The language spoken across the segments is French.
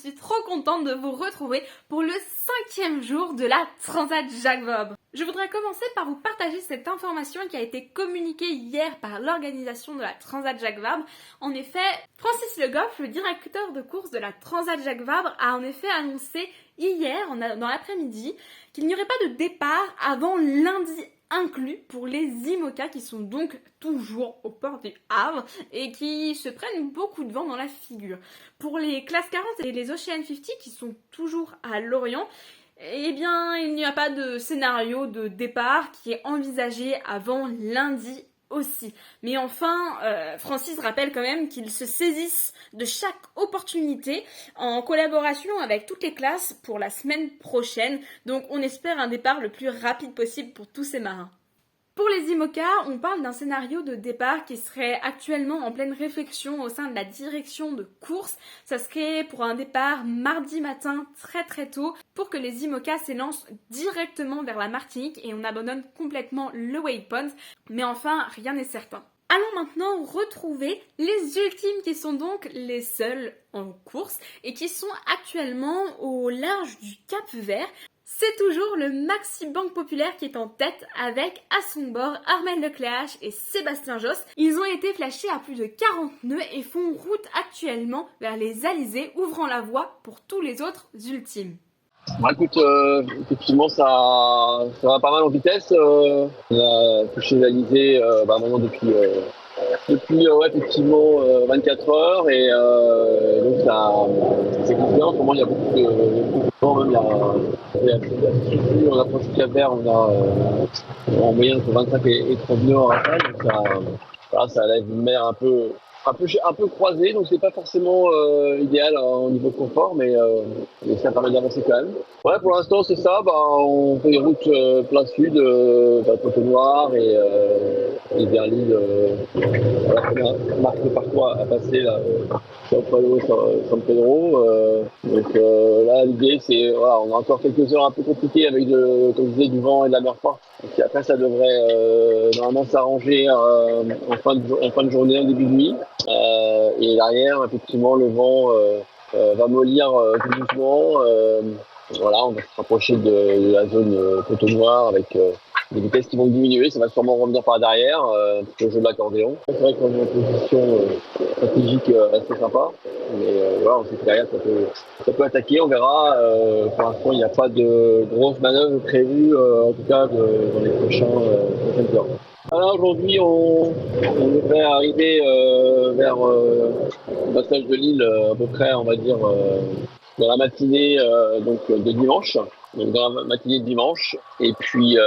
suis trop contente de vous retrouver pour le 5e jour de la Transat Jacques Vabre. Je voudrais commencer par vous partager cette information qui a été communiquée hier par l'organisation de la Transat Jacques Vabre. En effet, Francis Le Goff, le directeur de course de la Transat Jacques Vabre, a en effet annoncé hier, dans l'après-midi, qu'il n'y aurait pas de départ avant lundi inclus pour les IMOCA qui sont donc toujours au port du Havre et qui se prennent beaucoup de vent dans la figure. Pour les classes 40 et les Ocean 50 qui sont toujours à Lorient, eh bien, il n'y a pas de scénario de départ qui est envisagé avant lundi aussi. Mais enfin, Francis rappelle quand même qu'ils se saisissent de chaque opportunité en collaboration avec toutes les classes pour la semaine prochaine. Donc on espère un départ le plus rapide possible pour tous ces marins. Pour les IMOCA, on parle d'un scénario de départ qui serait actuellement en pleine réflexion au sein de la direction de course. Ça serait pour un départ mardi matin très tôt pour que les IMOCA s'élancent directement vers la Martinique et on abandonne complètement le waypoint. Mais enfin, rien n'est certain. Allons maintenant retrouver les ultimes qui sont donc les seuls en course et qui sont actuellement au large du Cap Vert. C'est toujours le Maxi Banque Populaire qui est en tête avec à son bord Armel Lecléache et Sébastien Josse. Ils ont été flashés à plus de 40 nœuds et font route actuellement vers les Alizés, ouvrant la voie pour tous les autres ultimes. Écoute, effectivement, ça va pas mal en vitesse. On a touché les Alizés maintenant depuis effectivement 24 heures et donc ça c'est bien. En ce moment il y a beaucoup de vent, même il y a plus on approche du Cap Vert, on a en moyenne entre 25 et 30 nœuds en rafale, donc ça lève une mer un peu croisée, donc c'est pas forcément idéal au niveau de confort, mais ça permet d'avancer quand même. Ouais, pour l'instant c'est ça, on fait des routes plein sud, Poteau-Noir et vers l'île, on a marqué le parcours à passer là, San Pedro. Donc là l'idée c'est, on a encore quelques heures un peu compliquées avec comme je disais, du vent et de la mer forte. Et puis après ça devrait normalement s'arranger en fin de journée, en début de nuit. Et derrière, effectivement, le vent va mollir tout doucement. On va se rapprocher de la zone Poteau-Noir avec des vitesses qui vont diminuer. Ça va sûrement revenir par derrière, un petit peu au jeu de l'accordéon. C'est vrai qu'on est en position stratégique assez sympa. Mais on sait que derrière, ça peut attaquer. On verra. Pour l'instant, il n'y a pas de grosses manœuvres prévues, en tout cas dans les prochaines heures. Alors aujourd'hui, on devrait arriver vers le passage de l'île à peu près, on va dire, dans la matinée de dimanche. Donc dans la matinée de dimanche. Et puis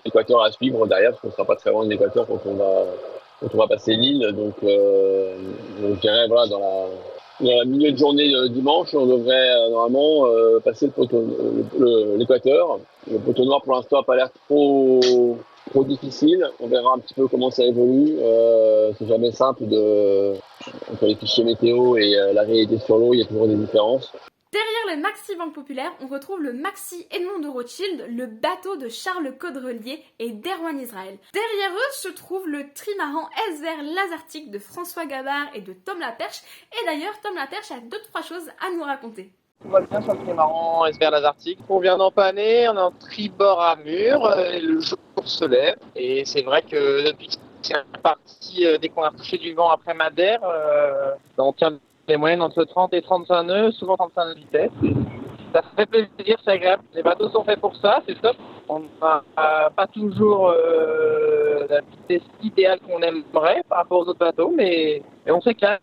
l'équateur à suivre derrière, parce qu'on ne sera pas très loin de l'équateur quand on va passer l'île. Donc je dirais dans la milieu de journée dimanche, on devrait normalement passer l'équateur. Le poteau noir pour l'instant n'a pas l'air trop difficile. On verra un petit peu comment ça évolue. C'est jamais simple entre les fichiers météo et la réalité sur l'eau, il y a toujours des différences. Derrière le Maxi Banque Populaire, on retrouve le Maxi Edmond de Rothschild, le bateau de Charles Caudrelier et d'Erwan Israël. Derrière eux se trouve le trimaran Esver Lazartique de François Gabard et de Tom Laperche. Et d'ailleurs, Tom Laperche a 2-3 choses à nous raconter. Tout va bien sur le trimaran Esver Lazartique. On vient d'empanner, on est en tribord à mur, et le jour se lève. Et c'est vrai que depuis que c'est parti, dès qu'on a touché du vent après Madère, on tient les moyennes entre 30 et 35 nœuds, souvent 35 nœuds de vitesse. Ça fait plaisir, c'est agréable. Les bateaux sont faits pour ça, c'est top. On n'a pas toujours la vitesse idéale qu'on aimerait par rapport aux autres bateaux, mais on s'éclate,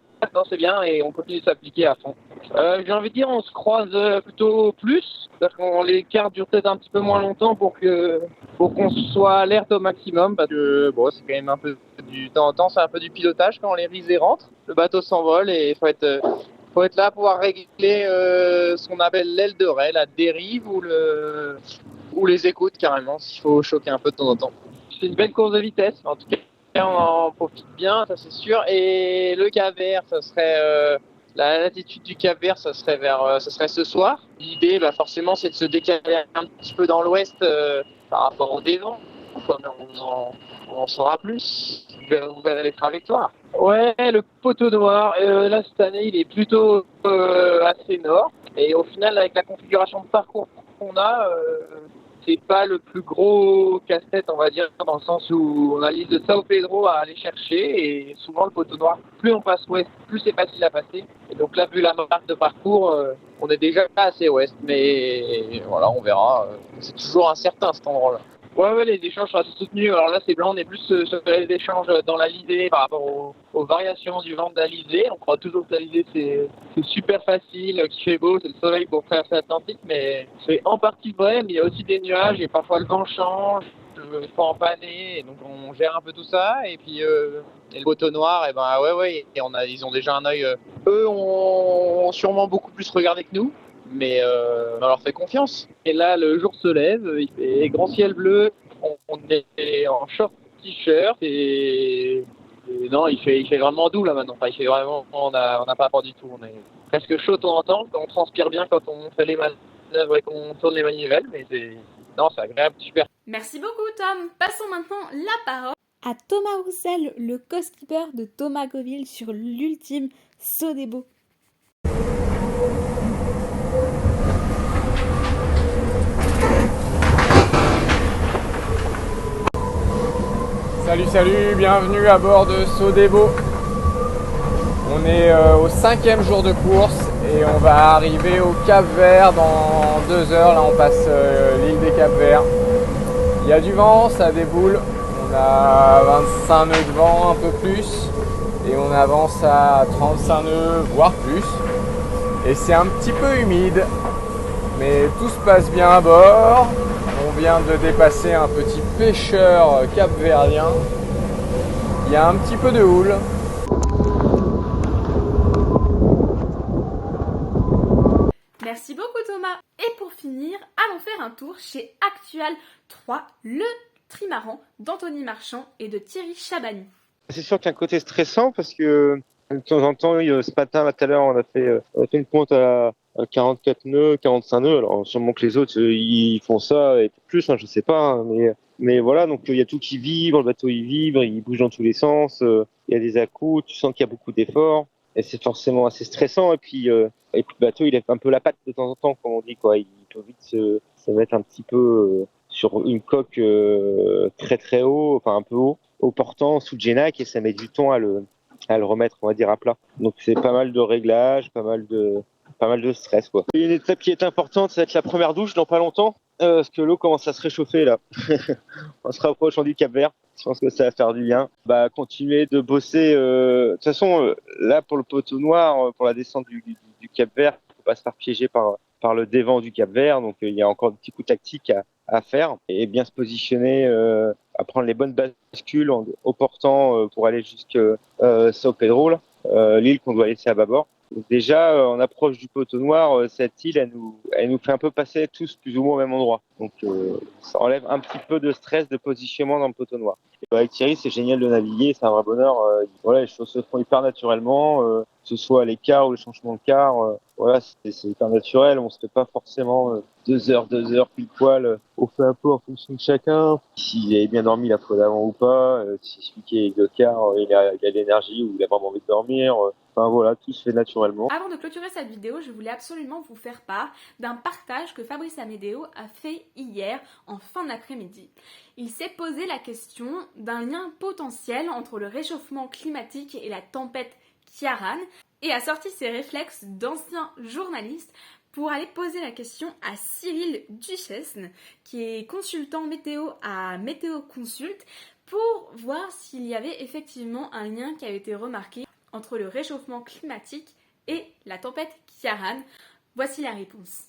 c'est bien et on continue de s'appliquer à fond. J'ai envie de dire, on se croise plutôt plus, parce qu'on l'écart dure peut-être un petit peu moins longtemps pour qu'on soit alerte au maximum, parce que c'est quand même un peu de temps en temps, c'est un peu du pilotage quand les risées rentrent. Le bateau s'envole et il faut être là pour pouvoir régler ce qu'on appelle l'aile de raie, la dérive ou les écoutes carrément, s'il faut choquer un peu de temps en temps. C'est une belle course de vitesse, en tout cas on en profite bien, ça c'est sûr. Et le Cap Vert, ça serait la latitude du Cap Vert, ça serait ce soir. L'idée, forcément, c'est de se décaler un petit peu dans l'ouest par rapport au dévent. On en saura plus. Vous verrez les trajectoires. Ouais, le poteau noir, là cette année, il est plutôt assez nord. Et au final, avec la configuration de parcours qu'on a, c'est pas le plus gros casse-tête, on va dire, dans le sens où on a l'île de Sao Pedro à aller chercher et souvent le poteau noir, plus on passe ouest, plus c'est facile à passer. Et donc là, vu la marque de parcours, on est déjà assez ouest, mais voilà, on verra. C'est toujours incertain cet endroit-là. Ouais, les échanges sont assez soutenus. Alors là, c'est blanc, on est plus sur les échanges dans l'Alizé par rapport aux variations du vent de l'Alizé. On croit toujours que l'Alizé, c'est super facile, qu'il fait beau, c'est le soleil pour traverser l'Atlantique, mais c'est en partie vrai, mais il y a aussi des nuages et parfois le vent change, il faut empanner, et donc on gère un peu tout ça. Et puis, et le poteau noir, et ben ouais, et ils ont déjà un œil. Eux ont sûrement beaucoup plus regardé que nous. Mais on leur fait confiance. Et là, le jour se lève, il fait grand ciel bleu, on est en short t-shirt non, il fait vraiment doux là maintenant. Enfin, il fait vraiment, on n'a pas peur du tout. On est presque chaud de temps en temps. On transpire bien quand on fait les manœuvres et qu'on tourne les manivelles, mais c'est agréable, super. Merci beaucoup Tom. Passons maintenant la parole à Thomas Roussel, le co-skipper de Thomas Goville sur l'ultime Sodebo. Salut, bienvenue à bord de Sodebo. On est au 5e jour de course et on va arriver au Cap-Vert dans 2 heures. Là on passe l'île des Cap-Verts. Il y a du vent, ça déboule. On a 25 nœuds de vent, un peu plus. Et on avance à 35 nœuds, voire plus. Et c'est un petit peu humide. Mais tout se passe bien à bord. On vient de dépasser un petit pêcheur cap-verdien. Il y a un petit peu de houle. Merci beaucoup Thomas. Et pour finir, allons faire un tour chez Actual 3, le trimaran d'Anthony Marchand et de Thierry Chabani. C'est sûr qu'il y a un côté stressant parce que de temps en temps, ce matin, là, tout à l'heure, on a fait une pointe à 44 nœuds, 45 nœuds. Alors sûrement que les autres, ils font ça et plus, hein, je sais pas. Hein, mais voilà, donc il y a tout qui vibre, le bateau il vibre, il bouge dans tous les sens. Il y a des à-coups, tu sens qu'il y a beaucoup d'efforts et c'est forcément assez stressant. Et puis le bateau, il lève un peu la patte de temps en temps, comme on dit, quoi. Il peut vite se mettre un petit peu sur une coque très très haut, enfin un peu haut, au portant sous Genac et ça met du temps à le remettre, on va dire, à plat. Donc c'est pas mal de réglages, pas mal de stress, quoi. Il y a une étape qui est importante, ça va être la première douche dans pas longtemps, parce que l'eau commence à se réchauffer là. On se rapproche du Cap-Vert. Je pense que ça va faire du bien. Continuer de bosser. De toute façon, là pour le poteau noir, pour la descente du Cap-Vert, faut pas se faire piéger par le dévent du Cap-Vert. Donc il y a encore des petits coups tactiques à faire et bien se positionner, à prendre les bonnes bascules au portant pour aller jusqu'à Sao Pedro, l'île qu'on doit laisser à bâbord. Donc déjà, en approche du poteau noir, cette île, elle nous fait un peu passer tous plus ou moins au même endroit. Donc ça enlève un petit peu de stress de positionnement dans le poteau noir. Et avec Thierry, c'est génial de naviguer, c'est un vrai bonheur. Voilà, les choses se font hyper naturellement, que ce soit à l'écart ou le changement de quart. Voilà, c'est hyper naturel. On se fait pas forcément 2 heures pile poil. On fait un peu en fonction de chacun. S'il avait bien dormi la fois d'avant ou pas. Si celui qui est de quart, il a de l'énergie ou il a vraiment envie de dormir. Enfin voilà, tout se fait naturellement. Avant de clôturer cette vidéo, je voulais absolument vous faire part d'un partage que Fabrice Amédéo a fait hier en fin d'après-midi. Il s'est posé la question d'un lien potentiel entre le réchauffement climatique et la tempête Ciarán et a sorti ses réflexes d'ancien journaliste pour aller poser la question à Cyril Duchesne, qui est consultant météo à Météo Consult, pour voir s'il y avait effectivement un lien qui avait été remarqué entre le réchauffement climatique et la tempête Ciarán. Voici la réponse.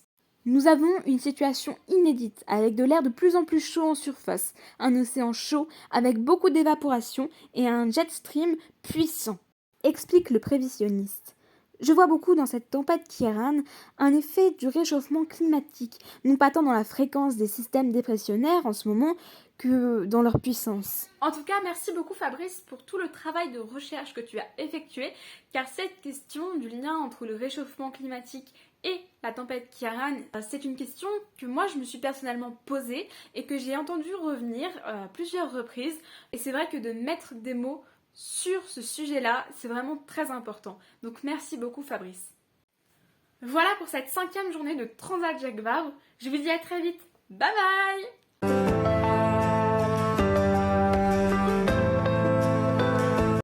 Nous avons une situation inédite avec de l'air de plus en plus chaud en surface, un océan chaud avec beaucoup d'évaporation et un jet stream puissant, explique le prévisionniste. Je vois beaucoup dans cette tempête Ciarán un effet du réchauffement climatique, non pas tant dans la fréquence des systèmes dépressionnaires en ce moment que dans leur puissance. En tout cas, merci beaucoup Fabrice pour tout le travail de recherche que tu as effectué, car cette question du lien entre le réchauffement climatique et la tempête Ciarán, c'est une question que moi je me suis personnellement posée et que j'ai entendu revenir à plusieurs reprises. Et c'est vrai que de mettre des mots sur ce sujet-là, c'est vraiment très important. Donc merci beaucoup Fabrice. Voilà pour cette 5e journée de Transat Jacques Vabre. Je vous dis à très vite. Bye bye.